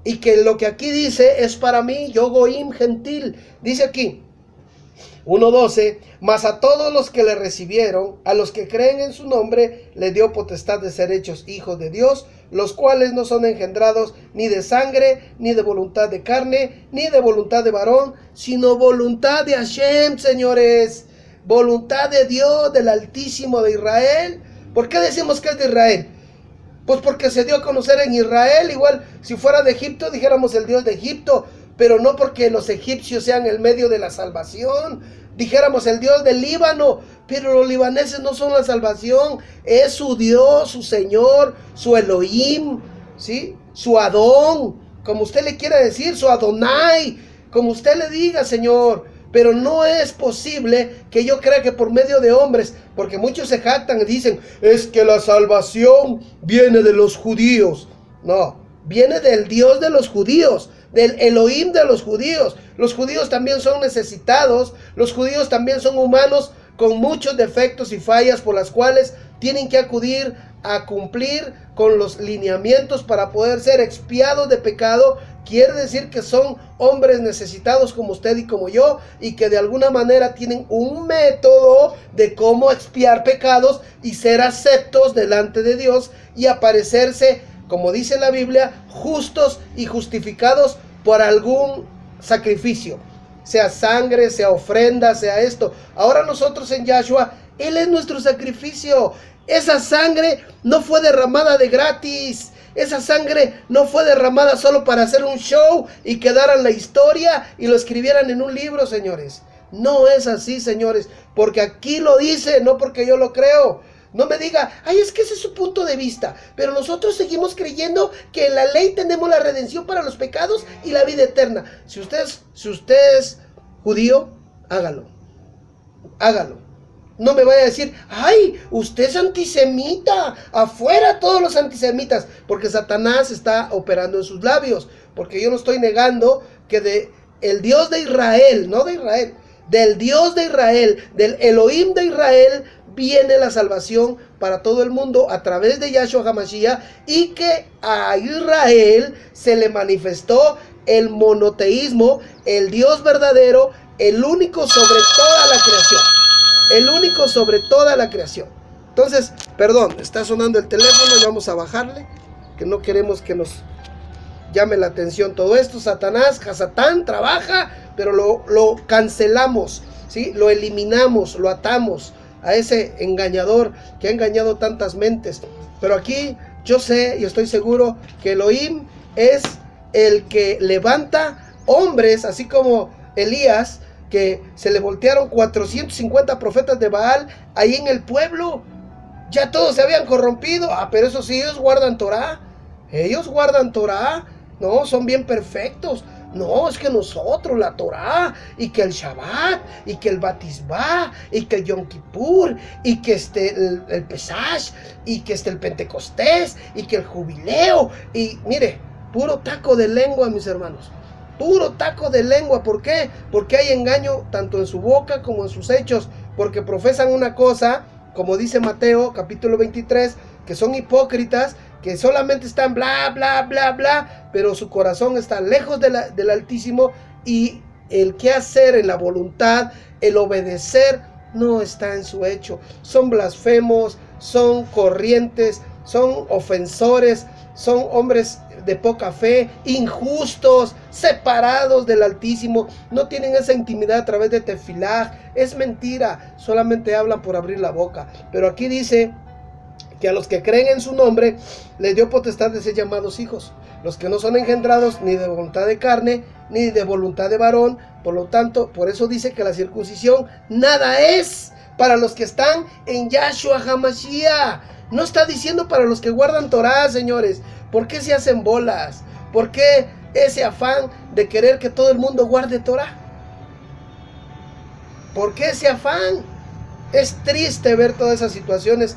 y que lo que aquí dice es para mí, yo goim gentil. Dice aquí 1:12, mas a todos los que le recibieron, a los que creen en su nombre, le dio potestad de ser hechos hijos de Dios, los cuales no son engendrados ni de sangre, ni de voluntad de carne, ni de voluntad de varón, sino voluntad de Hashem, señores, voluntad de Dios, del Altísimo de Israel. ¿Por qué decimos que es de Israel? Pues porque se dio a conocer en Israel. Igual si fuera de Egipto dijéramos el Dios de Egipto, pero no porque los egipcios sean el medio de la salvación. Dijéramos el Dios del Líbano, pero los libaneses no son la salvación. Es su Dios, su Señor, su Elohim, ¿sí? Su Adón, como usted le quiera decir, su Adonai, como usted le diga, Señor. Pero no es posible que yo crea que por medio de hombres, porque muchos se jactan y dicen, es que la salvación viene de los judíos. No, viene del Dios de los judíos, del Elohim de los judíos. Los judíos también son necesitados, los judíos también son humanos con muchos defectos y fallas por las cuales tienen que acudir a cumplir con los lineamientos para poder ser expiados de pecado, quiere decir que son hombres necesitados como usted y como yo, y que de alguna manera tienen un método de cómo expiar pecados y ser aceptos delante de Dios y aparecerse, como dice la Biblia, justos y justificados por algún sacrificio, sea sangre, sea ofrenda, sea esto. Ahora nosotros en Yahshua, Él es nuestro sacrificio. Esa sangre no fue derramada de gratis. Esa sangre no fue derramada solo para hacer un show y quedara en la historia y lo escribieran en un libro, señores. No es así, señores, porque aquí lo dice, no porque yo lo creo. No me diga, ay, es que ese es su punto de vista, pero nosotros seguimos creyendo que en la ley tenemos la redención para los pecados y la vida eterna. Si usted es judío, hágalo. No me vaya a decir, ay, usted es antisemita, afuera todos los antisemitas, porque Satanás está operando en sus labios, porque yo no estoy negando que el Dios de Israel, no de Israel, del Dios de Israel, del Elohim de Israel, viene la salvación para todo el mundo a través de Yahshua HaMashiach, y que a Israel se le manifestó el monoteísmo, el Dios verdadero, el único sobre toda la creación. El único sobre toda la creación. Entonces, perdón, está sonando el teléfono y vamos a bajarle, que no queremos que nos llame la atención todo esto. Satanás, Hasatán, trabaja, pero lo cancelamos, ¿sí? Lo eliminamos, lo atamos a ese engañador que ha engañado tantas mentes. Pero aquí yo sé y estoy seguro que Elohim es el que levanta hombres, así como Elías, que se le voltearon 450 profetas de Baal ahí en el pueblo. Ya todos se habían corrompido. Pero eso sí, ellos guardan Torah. No, son bien perfectos. No, es que nosotros, la Torah, y que el Shabbat, y que el Batisbá, y que el Yom Kippur, y que el Pesach, y que el Pentecostés, y que el Jubileo. Y mire, puro taco de lengua, mis hermanos. Puro taco de lengua. ¿Por qué? Porque hay engaño tanto en su boca como en sus hechos, porque profesan una cosa, como dice Mateo capítulo 23, que son hipócritas, que solamente están bla, bla, bla, bla, pero su corazón está lejos del Altísimo, y el qué hacer en la voluntad, el obedecer, no está en su hecho. Son blasfemos, son corrientes, son ofensores, son hombres de poca fe, injustos, separados del Altísimo, no tienen esa intimidad a través de tefilá. Es mentira, solamente hablan por abrir la boca. Pero aquí dice que a los que creen en su nombre les dio potestad de ser llamados hijos, los que no son engendrados ni de voluntad de carne ni de voluntad de varón. Por lo tanto, por eso dice que la circuncisión nada es para los que están en Yahshua HaMashiach. No está diciendo para los que guardan Torah, señores. ¿Por qué se hacen bolas? ¿Por qué ese afán de querer que todo el mundo guarde Torah? ¿Por qué ese afán? Es triste ver todas esas situaciones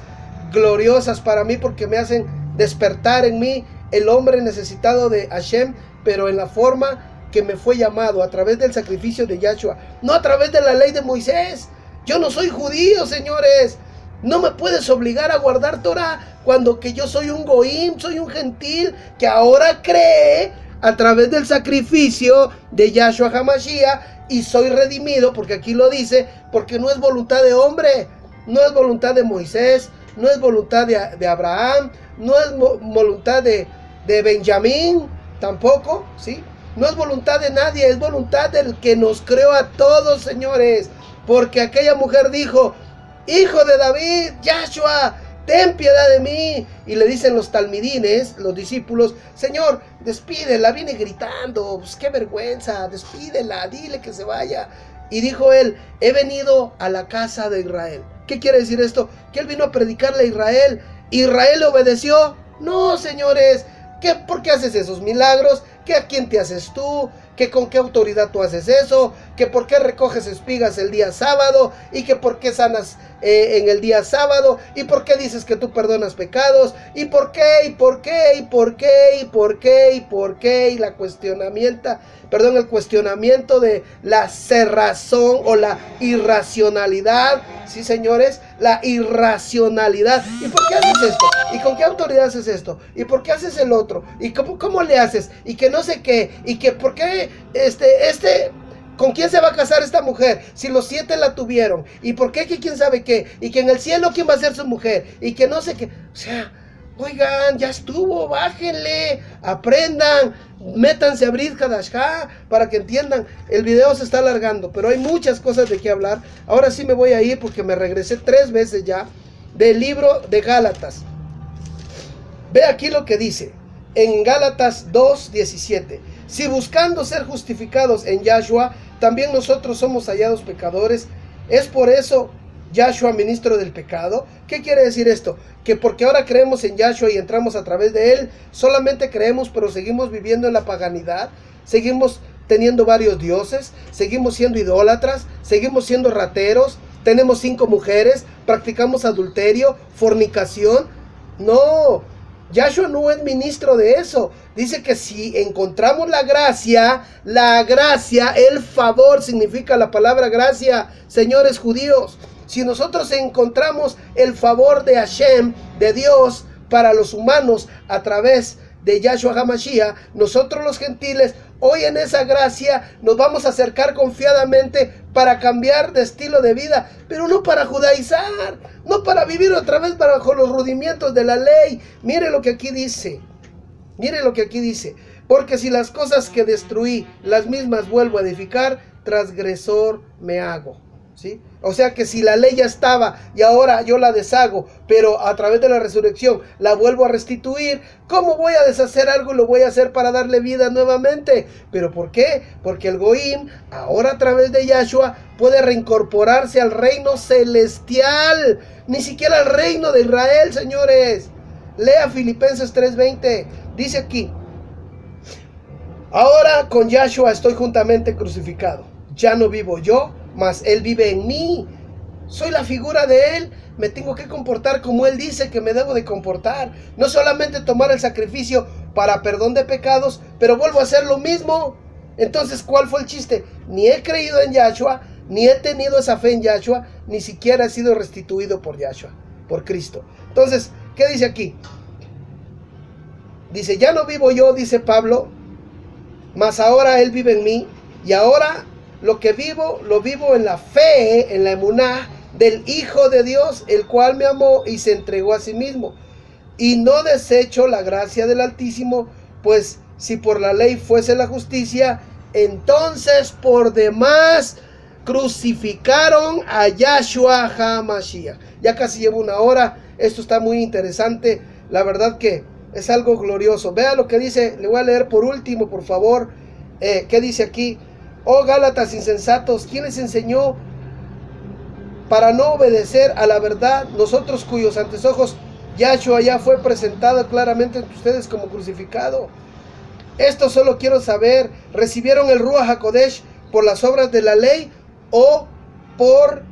gloriosas para mí, porque me hacen despertar en mí el hombre necesitado de Hashem, pero en la forma que me fue llamado, a través del sacrificio de Yahshua, no a través de la ley de Moisés. Yo no soy judío, señores. No me puedes obligar a guardar Torah cuando que yo soy un goim, soy un gentil que ahora cree a través del sacrificio de Yahshua HaMashiach y soy redimido, porque aquí lo dice, porque no es voluntad de hombre, no es voluntad de Moisés, no es voluntad de Abraham, no es voluntad de Benjamín tampoco, ¿sí? No es voluntad de nadie, es voluntad del que nos creó a todos, señores. Porque aquella mujer dijo: Hijo de David, Yahshua, ten piedad de mí. Y le dicen los talmidines, los discípulos: Señor, despídela, viene gritando, pues qué vergüenza, despídela, dile que se vaya. Y dijo él: he venido a la casa de Israel. ¿Qué quiere decir esto? Que él vino a predicarle a Israel. ¿Israel le obedeció? No, señores. ¿Por qué haces esos milagros? ¿A quién te haces tú? ¿Con qué autoridad tú haces eso? que por qué recoges espigas el día sábado, y que por qué sanas en el día sábado, y por qué dices que tú perdonas pecados, y por qué, y por qué, y por qué, y por qué, y por qué, y el cuestionamiento de la cerrazón o la irracionalidad. Sí, señores, la irracionalidad. ¿Y por qué haces esto? ¿Y con qué autoridad haces esto? ¿Y por qué haces el otro? ¿Y cómo le haces? ¿Y que no sé qué? ¿Y que por qué ¿con quién se va a casar esta mujer? Si los 7 la tuvieron. ¿Y por qué? Que quién sabe qué. Y que en el cielo quién va a ser su mujer. Y que no sé qué. O sea, oigan, ya estuvo, bájenle, aprendan, métanse a Brit Hadashah para que entiendan. El video se está alargando, pero hay muchas cosas de qué hablar. Ahora sí me voy a ir porque me regresé 3 veces ya del libro de Gálatas. Ve aquí lo que dice en Gálatas 2:17. Si buscando ser justificados en Yahshua, también nosotros somos hallados pecadores, ¿es por eso Yahshua ministro del pecado? ¿Qué quiere decir esto? Que porque ahora creemos en Yahshua y entramos a través de él, solamente creemos, pero seguimos viviendo en la paganidad, seguimos teniendo varios dioses, seguimos siendo idólatras, seguimos siendo rateros, tenemos 5 mujeres, practicamos adulterio, fornicación. No, Yahshua no es ministro de eso. Dice que si encontramos la gracia, el favor significa la palabra gracia, señores judíos. Si nosotros encontramos el favor de Hashem, de Dios, para los humanos a través de Yahshua HaMashiach, nosotros los gentiles, hoy en esa gracia nos vamos a acercar confiadamente para cambiar de estilo de vida, pero no para judaizar, no para vivir otra vez bajo los rudimientos de la ley. Mire lo que aquí dice, porque si las cosas que destruí, las mismas vuelvo a edificar, transgresor me hago. ¿Sí? O sea que si la ley ya estaba y ahora yo la deshago, pero a través de la resurrección la vuelvo a restituir, ¿cómo voy a deshacer algo y lo voy a hacer para darle vida nuevamente? ¿Pero por qué? Porque el Goim ahora a través de Yahshua puede reincorporarse al reino celestial, ni siquiera al reino de Israel, señores. Lea Filipenses 3:20, dice aquí: ahora con Yahshua estoy juntamente crucificado, ya no vivo yo, mas él vive en mí. Soy la figura de él. Me tengo que comportar como él dice que me debo de comportar. No solamente tomar el sacrificio para perdón de pecados, pero vuelvo a hacer lo mismo. Entonces, ¿cuál fue el chiste? Ni he creído en Yahshua, ni he tenido esa fe en Yahshua, ni siquiera he sido restituido por Yahshua, por Cristo. Entonces, ¿qué dice aquí? Dice, ya no vivo yo, dice Pablo, mas ahora él vive en mí. Y ahora lo que vivo, lo vivo en la fe, en la emuná del Hijo de Dios, el cual me amó y se entregó a sí mismo. Y no desecho la gracia del Altísimo, pues si por la ley fuese la justicia, entonces por demás crucificaron a Yahshua HaMashiach. Ya casi llevo 1 hora, esto está muy interesante, la verdad que es algo glorioso. Vea lo que dice, le voy a leer por último, por favor, ¿qué dice aquí? Oh Gálatas insensatos, ¿quién les enseñó para no obedecer a la verdad? Nosotros cuyos ante ojos Yahshua ya fue presentado claramente ante ustedes como crucificado. Esto solo quiero saber, ¿recibieron el Ruach HaKodesh por las obras de la ley o por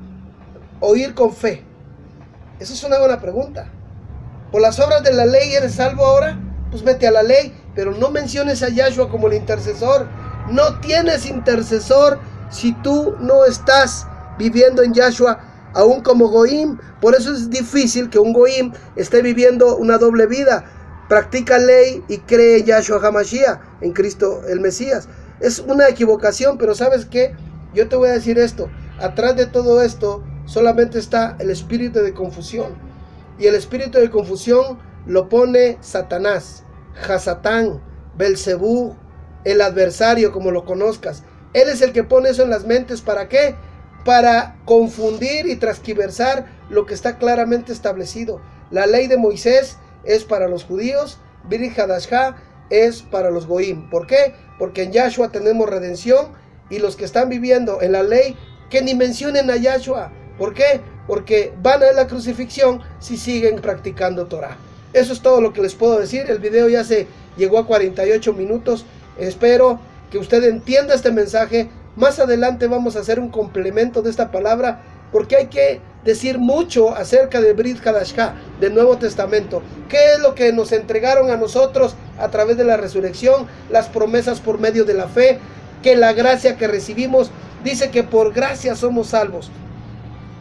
oír con fe? Esa es una buena pregunta. ¿Por las obras de la ley eres salvo ahora? Pues vete a la ley, pero no menciones a Yahshua como el intercesor. No tienes intercesor si tú no estás viviendo en Yahshua, aún como Goim. Por eso es difícil que un Goim esté viviendo una doble vida. Practica ley y cree en Yahshua HaMashiach, en Cristo el Mesías. Es una equivocación, pero ¿sabes qué? Yo te voy a decir esto. Atrás de todo esto solamente está el espíritu de confusión. Y el espíritu de confusión lo pone Satanás, Hasatán, Belzebú, el adversario, como lo conozcas. Él es el que pone eso en las mentes. ¿Para qué? Para confundir y transquiversar lo que está claramente establecido. La ley de Moisés es para los judíos, Brit Hadashah es para los Goim. ¿Por qué? Porque en Yahshua tenemos redención, y los que están viviendo en la ley, que ni mencionen a Yahshua. ¿Por qué? Porque van a la crucifixión si siguen practicando Torah. Eso es todo lo que les puedo decir. El video ya se llegó a 48 minutos. Espero que usted entienda este mensaje Más adelante vamos a hacer un complemento de esta palabra, porque hay que decir mucho acerca de Brit Hadashah, del Nuevo Testamento. ¿Qué es lo que nos entregaron a nosotros a través de la resurrección? Las promesas por medio de la fe, que la gracia que recibimos, dice que por gracia somos salvos.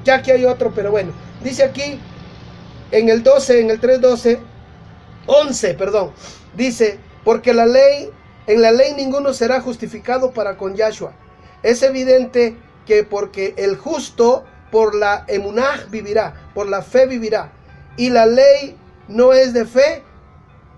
Ya que hay otro, pero bueno, dice aquí en el 12, en el 3:12, 11, perdón, dice, porque en la ley ninguno será justificado para con Yahshua. Es evidente que porque el justo por la emunah vivirá, por la fe vivirá. Y la ley no es de fe,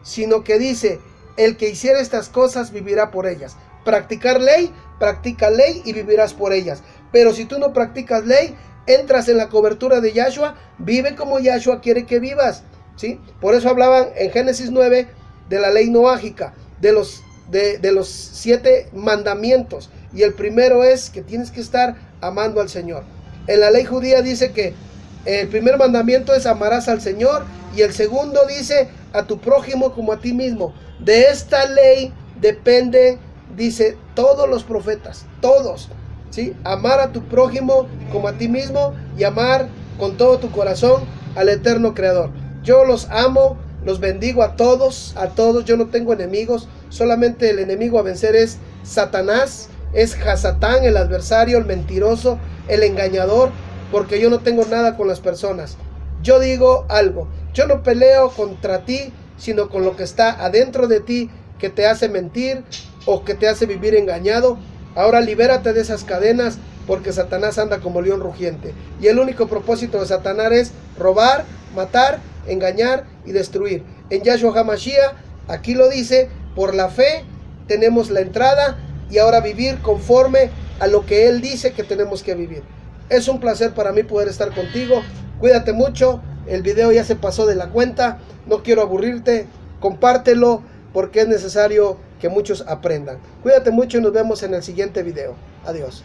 sino que dice, el que hiciera estas cosas vivirá por ellas. Practicar ley, practica ley y vivirás por ellas. Pero si tú no practicas ley, entras en la cobertura de Yahshua, vive como Yahshua quiere que vivas, ¿sí? Por eso hablaban en Génesis 9 de la ley noágica, de los 7 mandamientos. Y el primero es que tienes que estar amando al Señor. En la ley judía dice que el primer mandamiento es amarás al Señor, y el segundo dice a tu prójimo como a ti mismo. De esta ley depende, dice, todos los profetas, todos, ¿sí? Amar a tu prójimo como a ti mismo y amar con todo tu corazón al eterno Creador. Yo los amo, los bendigo a todos, yo no tengo enemigos, solamente el enemigo a vencer es Satanás, es Hasatán, el adversario, el mentiroso, el engañador, porque yo no tengo nada con las personas. Yo digo algo, yo no peleo contra ti, sino con lo que está adentro de ti, que te hace mentir o que te hace vivir engañado. Ahora libérate de esas cadenas, porque Satanás anda como león rugiente. Y el único propósito de Satanás es robar, matar, engañar y destruir. En Yahshua HaMashiach, aquí lo dice, por la fe tenemos la entrada y ahora vivir conforme a lo que Él dice que tenemos que vivir. Es un placer para mí poder estar contigo. Cuídate mucho. El video ya se pasó de la cuenta. No quiero aburrirte. Compártelo porque es necesario que muchos aprendan. Cuídate mucho y nos vemos en el siguiente video. Adiós.